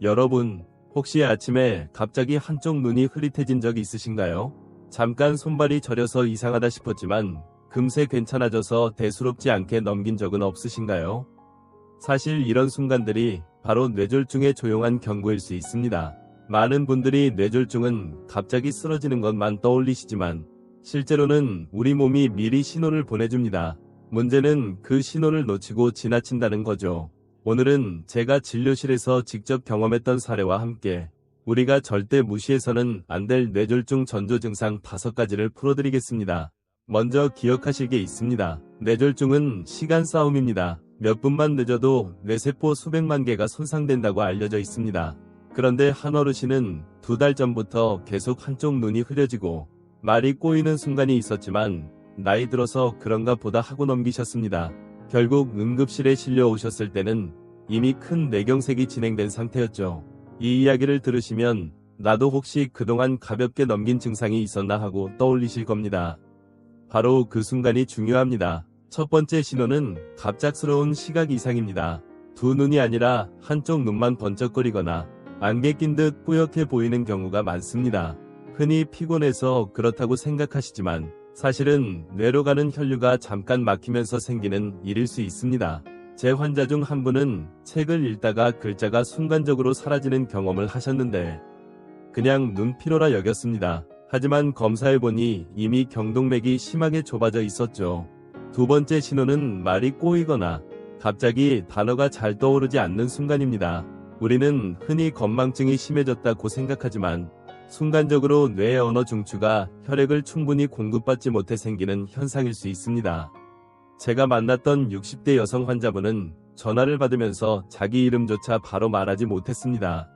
여러분, 혹시 아침에 갑자기 한쪽 눈이 흐릿해진 적 있으신가요? 잠깐 손발이 저려서 이상하다 싶었지만 금세 괜찮아져서 대수롭지 않게 넘긴 적은 없으신가요? 사실 이런 순간들이 바로 뇌졸중의 조용한 경고일 수 있습니다. 많은 분들이 뇌졸중은 갑자기 쓰러지는 것만 떠올리시지만 실제로는 우리 몸이 미리 신호를 보내줍니다. 문제는 그 신호를 놓치고 지나친다는 거죠. 오늘은 제가 진료실에서 직접 경험했던 사례와 함께 우리가 절대 무시해서는 안 될 뇌졸중 전조 증상 5가지를 풀어드리겠습니다. 먼저 기억하실 게 있습니다. 뇌졸중은 시간 싸움입니다. 몇 분만 늦어도 뇌세포 수백만 개가 손상된다고 알려져 있습니다. 그런데 한 어르신은 2달 전부터 계속 한쪽 눈이 흐려지고 말이 꼬이는 순간이 있었지만 나이 들어서 그런가 보다 하고 넘기셨습니다. 결국 응급실에 실려 오셨을 때는 이미 큰 뇌경색이 진행된 상태였죠. 이 이야기를 들으시면 나도 혹시 그동안 가볍게 넘긴 증상이 있었나 하고 떠올리실 겁니다. 바로 그 순간이 중요합니다. 첫 번째 신호는 갑작스러운 시각 이상입니다. 두 눈이 아니라 한쪽 눈만 번쩍거리거나 안개 낀 듯 뿌옇게 보이는 경우가 많습니다. 흔히 피곤해서 그렇다고 생각하시지만 사실은 뇌로 가는 혈류가 잠깐 막히면서 생기는 일일 수 있습니다. 제 환자 중 한 분은 책을 읽다가 글자가 순간적으로 사라지는 경험을 하셨는데 그냥 눈피로라 여겼습니다. 하지만 검사해보니 이미 경동맥이 심하게 좁아져 있었죠. 두 번째 신호는 말이 꼬이거나 갑자기 단어가 잘 떠오르지 않는 순간입니다. 우리는 흔히 건망증이 심해졌다고 생각하지만 순간적으로 뇌의 언어 중추가 혈액을 충분히 공급받지 못해 생기는 현상일 수 있습니다. 제가 만났던 60대 여성 환자분은 전화를 받으면서 자기 이름조차 바로 말하지 못했습니다.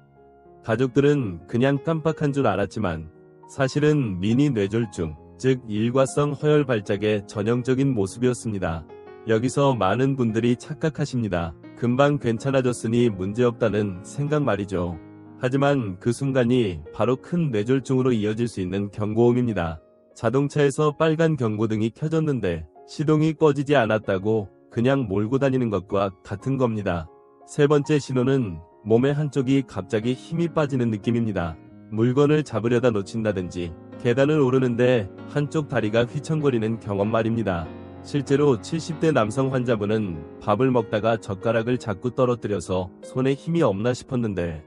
가족들은 그냥 깜빡한 줄 알았지만 사실은 미니 뇌졸중, 즉 일과성 허혈 발작의 전형적인 모습이었습니다. 여기서 많은 분들이 착각하십니다. 금방 괜찮아졌으니 문제없다는 생각 말이죠. 하지만 그 순간이 바로 큰 뇌졸중으로 이어질 수 있는 경고음입니다. 자동차에서 빨간 경고등이 켜졌는데 시동이 꺼지지 않았다고 그냥 몰고 다니는 것과 같은 겁니다. 세 번째 신호는 몸의 한쪽이 갑자기 힘이 빠지는 느낌입니다. 물건을 잡으려다 놓친다든지 계단을 오르는데 한쪽 다리가 휘청거리는 경험 말입니다. 실제로 70대 남성 환자분은 밥을 먹다가 젓가락을 자꾸 떨어뜨려서 손에 힘이 없나 싶었는데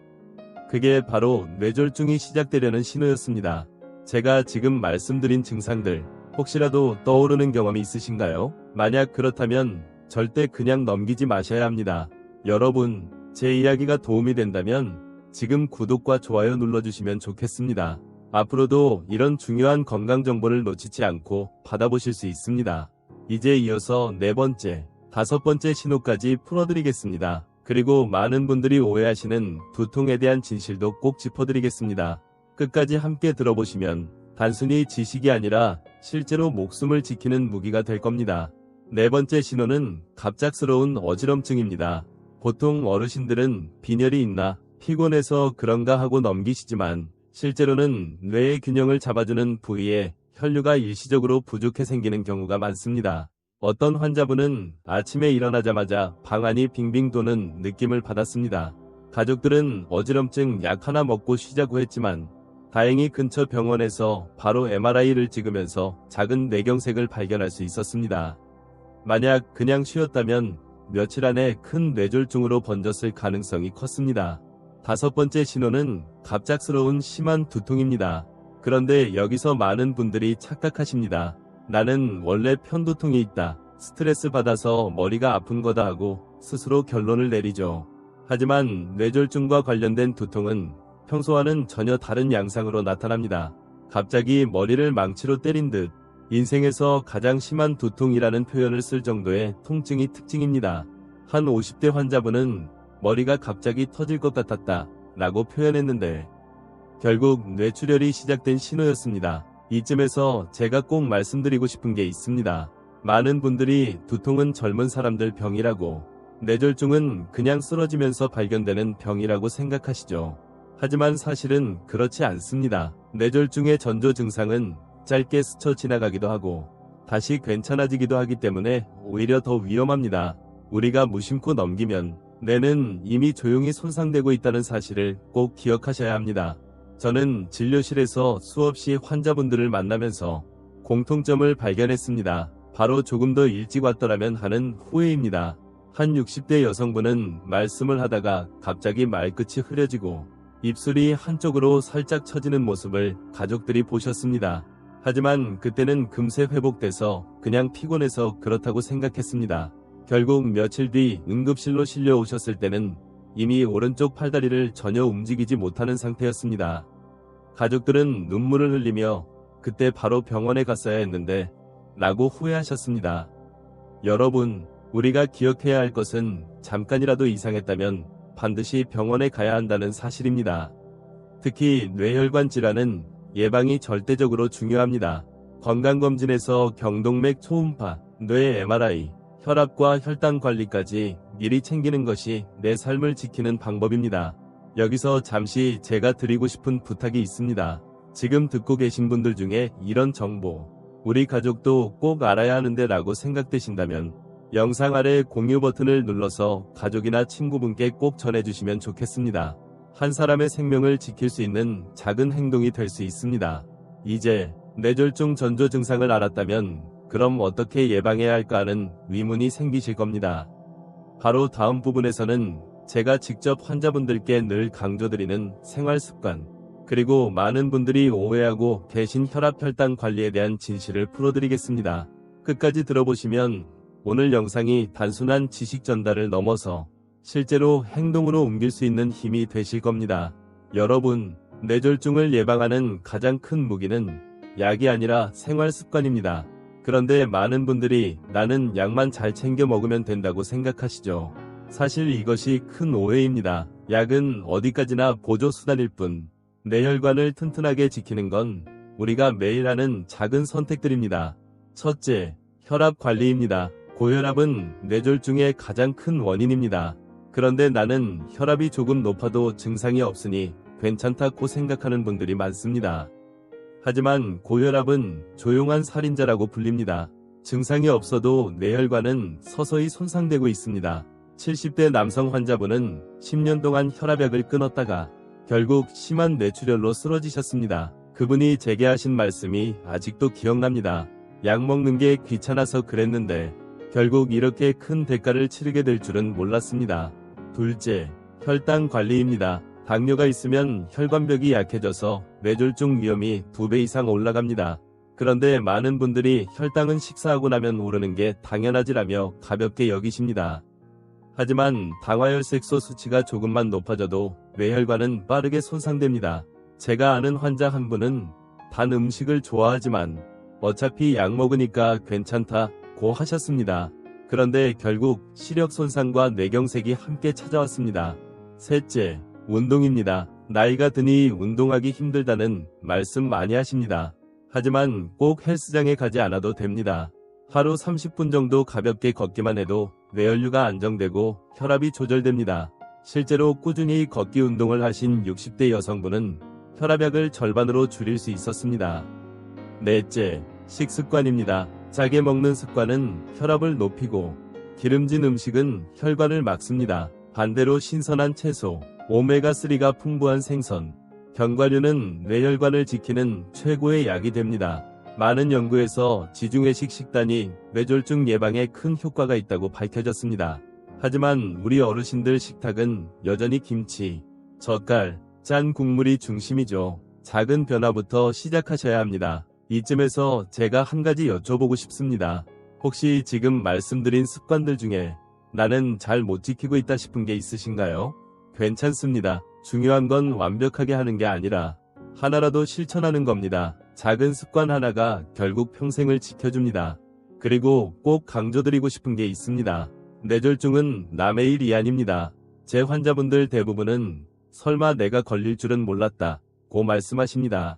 그게 바로 뇌졸중이 시작되려는 신호였습니다. 제가 지금 말씀드린 증상들 혹시라도 떠오르는 경험이 있으신가요? 만약 그렇다면 절대 그냥 넘기지 마셔야 합니다. 여러분, 제 이야기가 도움이 된다면 지금 구독과 좋아요 눌러주시면 좋겠습니다. 앞으로도 이런 중요한 건강 정보를 놓치지 않고 받아보실 수 있습니다. 이제 이어서 4번째, 5번째 신호까지 풀어드리겠습니다. 그리고 많은 분들이 오해하시는 두통에 대한 진실도 꼭 짚어드리겠습니다. 끝까지 함께 들어보시면 단순히 지식이 아니라 실제로 목숨을 지키는 무기가 될 겁니다. 4번째 신호는 갑작스러운 어지럼증입니다. 보통 어르신들은 빈혈이 있나 피곤해서 그런가 하고 넘기시지만 실제로는 뇌의 균형을 잡아주는 부위에 혈류가 일시적으로 부족해 생기는 경우가 많습니다. 어떤 환자분은 아침에 일어나자마자 방 안이 빙빙 도는 느낌을 받았습니다. 가족들은 어지럼증 약 하나 먹고 쉬자고 했지만 다행히 근처 병원에서 바로 MRI를 찍으면서 작은 뇌경색을 발견할 수 있었습니다. 만약 그냥 쉬었다면 며칠 안에 큰 뇌졸중으로 번졌을 가능성이 컸습니다. 5번째 신호는 갑작스러운 심한 두통입니다. 그런데 여기서 많은 분들이 착각하십니다. 나는 원래 편두통이 있다, 스트레스 받아서 머리가 아픈 거다 하고 스스로 결론을 내리죠. 하지만 뇌졸중과 관련된 두통은 평소와는 전혀 다른 양상으로 나타납니다. 갑자기 머리를 망치로 때린 듯, 인생에서 가장 심한 두통이라는 표현을 쓸 정도의 통증이 특징입니다. 한 50대 환자분은 머리가 갑자기 터질 것 같았다 라고 표현했는데 결국 뇌출혈이 시작된 신호였습니다. 이쯤에서 제가 꼭 말씀드리고 싶은 게 있습니다. 많은 분들이 두통은 젊은 사람들 병이라고, 뇌졸중은 그냥 쓰러지면서 발견되는 병이라고 생각하시죠. 하지만 사실은 그렇지 않습니다. 뇌졸중의 전조 증상은 짧게 스쳐 지나가기도 하고 다시 괜찮아지기도 하기 때문에 오히려 더 위험합니다. 우리가 무심코 넘기면 뇌는 이미 조용히 손상되고 있다는 사실을 꼭 기억하셔야 합니다. 저는 진료실에서 수없이 환자분들을 만나면서 공통점을 발견했습니다. 바로 조금 더 일찍 왔더라면 하는 후회입니다. 한 60대 여성분은 말씀을 하다가 갑자기 말끝이 흐려지고 입술이 한쪽으로 살짝 처지는 모습을 가족들이 보셨습니다. 하지만 그때는 금세 회복돼서 그냥 피곤해서 그렇다고 생각했습니다. 결국 며칠 뒤 응급실로 실려 오셨을 때는 이미 오른쪽 팔다리를 전혀 움직이지 못하는 상태였습니다. 가족들은 눈물을 흘리며 그때 바로 병원에 갔어야 했는데 라고 후회하셨습니다. 여러분, 우리가 기억해야 할 것은 잠깐이라도 이상했다면 반드시 병원에 가야 한다는 사실입니다. 특히 뇌혈관 질환은 예방이 절대적으로 중요합니다. 건강검진에서 경동맥 초음파, 뇌 MRI, 혈압과 혈당 관리까지 미리 챙기는 것이 내 삶을 지키는 방법입니다. 여기서 잠시 제가 드리고 싶은 부탁이 있습니다. 지금 듣고 계신 분들 중에 이런 정보, 우리 가족도 꼭 알아야 하는데 라고 생각되신다면 영상 아래 공유 버튼을 눌러서 가족이나 친구분께 꼭 전해주시면 좋겠습니다. 한 사람의 생명을 지킬 수 있는 작은 행동이 될 수 있습니다. 이제 뇌졸중 전조 증상을 알았다면 그럼 어떻게 예방해야 할까 하는 의문이 생기실 겁니다. 바로 다음 부분에서는 제가 직접 환자분들께 늘 강조드리는 생활습관, 그리고 많은 분들이 오해하고 계신 혈압 혈당 관리에 대한 진실을 풀어드리겠습니다. 끝까지 들어보시면 오늘 영상이 단순한 지식 전달을 넘어서 실제로 행동으로 옮길 수 있는 힘이 되실 겁니다. 여러분, 뇌졸중을 예방하는 가장 큰 무기는 약이 아니라 생활습관입니다. 그런데 많은 분들이 나는 약만 잘 챙겨 먹으면 된다고 생각하시죠. 사실 이것이 큰 오해입니다. 약은 어디까지나 보조수단일 뿐, 뇌혈관을 튼튼하게 지키는 건 우리가 매일 하는 작은 선택들입니다. 첫째, 혈압 관리입니다. 고혈압은 뇌졸중의 가장 큰 원인입니다. 그런데 나는 혈압이 조금 높아도 증상이 없으니 괜찮다고 생각하는 분들이 많습니다. 하지만 고혈압은 조용한 살인자라고 불립니다. 증상이 없어도 뇌혈관은 서서히 손상되고 있습니다. 70대 남성 환자분은 10년 동안 혈압약을 끊었다가 결국 심한 뇌출혈로 쓰러지셨습니다. 그분이 제게 하신 말씀이 아직도 기억납니다. 약 먹는 게 귀찮아서 그랬는데 결국 이렇게 큰 대가를 치르게 될 줄은 몰랐습니다. 둘째, 혈당 관리입니다. 당뇨가 있으면 혈관벽이 약해져서 뇌졸중 위험이 2배 이상 올라갑니다. 그런데 많은 분들이 혈당은 식사하고 나면 오르는 게 당연하지라며 가볍게 여기십니다. 하지만 당화혈색소 수치가 조금만 높아져도 뇌혈관은 빠르게 손상됩니다. 제가 아는 환자 한 분은 단 음식을 좋아하지만 어차피 약 먹으니까 괜찮다고 하셨습니다. 그런데 결국 시력 손상과 뇌경색이 함께 찾아왔습니다. 셋째, 운동입니다. 나이가 드니 운동하기 힘들다는 말씀 많이 하십니다. 하지만 꼭 헬스장에 가지 않아도 됩니다. 하루 30분 정도 가볍게 걷기만 해도 뇌혈류가 안정되고 혈압이 조절됩니다. 실제로 꾸준히 걷기 운동을 하신 60대 여성분은 혈압약을 절반으로 줄일 수 있었습니다. 넷째, 식습관입니다. 짜게 먹는 습관은 혈압을 높이고 기름진 음식은 혈관을 막습니다. 반대로 신선한 채소, 오메가3가 풍부한 생선, 견과류는 뇌혈관을 지키는 최고의 약이 됩니다. 많은 연구에서 지중해식 식단이 뇌졸중 예방에 큰 효과가 있다고 밝혀졌습니다. 하지만 우리 어르신들 식탁은 여전히 김치, 젓갈, 짠 국물이 중심이죠. 작은 변화부터 시작하셔야 합니다. 이쯤에서 제가 한 가지 여쭤보고 싶습니다. 혹시 지금 말씀드린 습관들 중에 나는 잘 못 지키고 있다 싶은 게 있으신가요? 괜찮습니다. 중요한 건 완벽하게 하는 게 아니라 하나라도 실천하는 겁니다. 작은 습관 하나가 결국 평생을 지켜줍니다. 그리고 꼭 강조드리고 싶은 게 있습니다. 뇌졸중은 남의 일이 아닙니다. 제 환자분들 대부분은 설마 내가 걸릴 줄은 몰랐다고 말씀하십니다.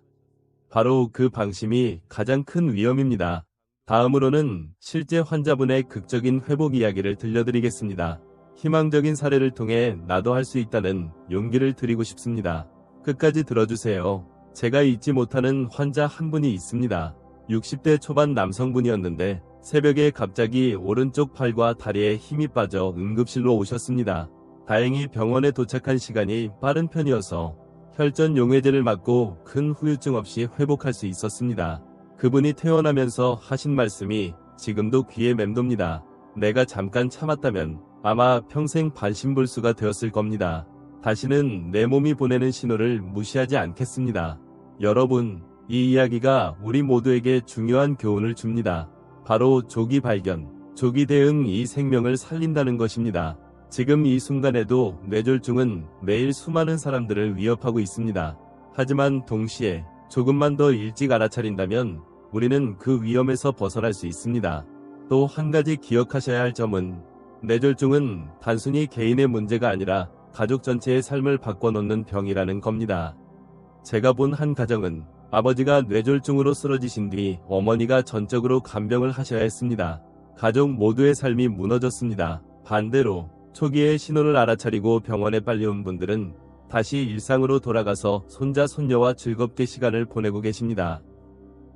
바로 그 방심이 가장 큰 위험입니다. 다음으로는 실제 환자분의 극적인 회복 이야기를 들려드리겠습니다. 희망적인 사례를 통해 나도 할 수 있다는 용기를 드리고 싶습니다. 끝까지 들어주세요. 제가 잊지 못하는 환자 한 분이 있습니다. 60대 초반 남성분이었는데 새벽에 갑자기 오른쪽 팔과 다리에 힘이 빠져 응급실로 오셨습니다. 다행히 병원에 도착한 시간이 빠른 편이어서 혈전 용해제를 맞고 큰 후유증 없이 회복할 수 있었습니다. 그분이 퇴원하면서 하신 말씀이 지금도 귀에 맴돕니다. 내가 잠깐 참았다면 아마 평생 반신불수가 되었을 겁니다. 다시는 내 몸이 보내는 신호를 무시하지 않겠습니다. 여러분, 이 이야기가 우리 모두에게 중요한 교훈을 줍니다. 바로 조기 발견, 조기 대응이 생명을 살린다는 것입니다. 지금 이 순간에도 뇌졸중은 매일 수많은 사람들을 위협하고 있습니다. 하지만 동시에 조금만 더 일찍 알아차린다면 우리는 그 위험에서 벗어날 수 있습니다. 또 한 가지 기억하셔야 할 점은 뇌졸중은 단순히 개인의 문제가 아니라 가족 전체의 삶을 바꿔놓는 병이라는 겁니다. 제가 본 한 가정은 아버지가 뇌졸중으로 쓰러지신 뒤 어머니가 전적으로 간병을 하셔야 했습니다. 가족 모두의 삶이 무너졌습니다. 반대로 초기에 신호를 알아차리고 병원에 빨리 온 분들은 다시 일상으로 돌아가서 손자 손녀와 즐겁게 시간을 보내고 계십니다.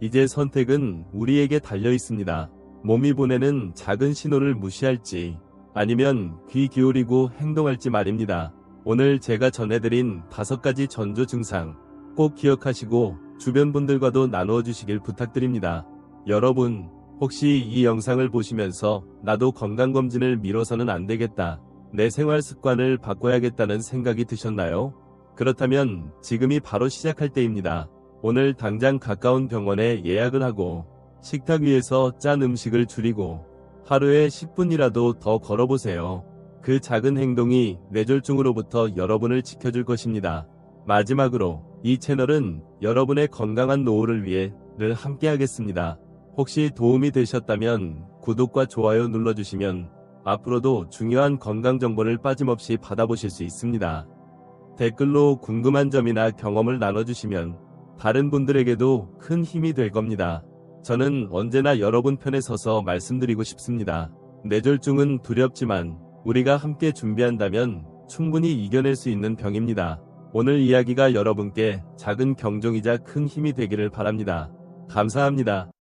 이제 선택은 우리에게 달려 있습니다. 몸이 보내는 작은 신호를 무시할지 아니면 귀 기울이고 행동할지 말입니다. 오늘 제가 전해드린 5가지 전조 증상 꼭 기억하시고 주변 분들과도 나누어 주시길 부탁드립니다. 여러분, 혹시 이 영상을 보시면서 나도 건강검진을 미뤄서는 안 되겠다, 내 생활 습관을 바꿔야겠다는 생각이 드셨나요? 그렇다면 지금이 바로 시작할 때입니다. 오늘 당장 가까운 병원에 예약을 하고 식탁 위에서 짠 음식을 줄이고 하루에 10분이라도 더 걸어보세요. 그 작은 행동이 뇌졸중으로부터 여러분을 지켜줄 것입니다. 마지막으로 이 채널은 여러분의 건강한 노후를 위해 늘 함께하겠습니다. 혹시 도움이 되셨다면 구독과 좋아요 눌러주시면 앞으로도 중요한 건강 정보를 빠짐없이 받아보실 수 있습니다. 댓글로 궁금한 점이나 경험을 나눠주시면 다른 분들에게도 큰 힘이 될 겁니다. 저는 언제나 여러분 편에 서서 말씀드리고 싶습니다. 뇌졸중은 두렵지만 우리가 함께 준비한다면 충분히 이겨낼 수 있는 병입니다. 오늘 이야기가 여러분께 작은 경종이자 큰 힘이 되기를 바랍니다. 감사합니다.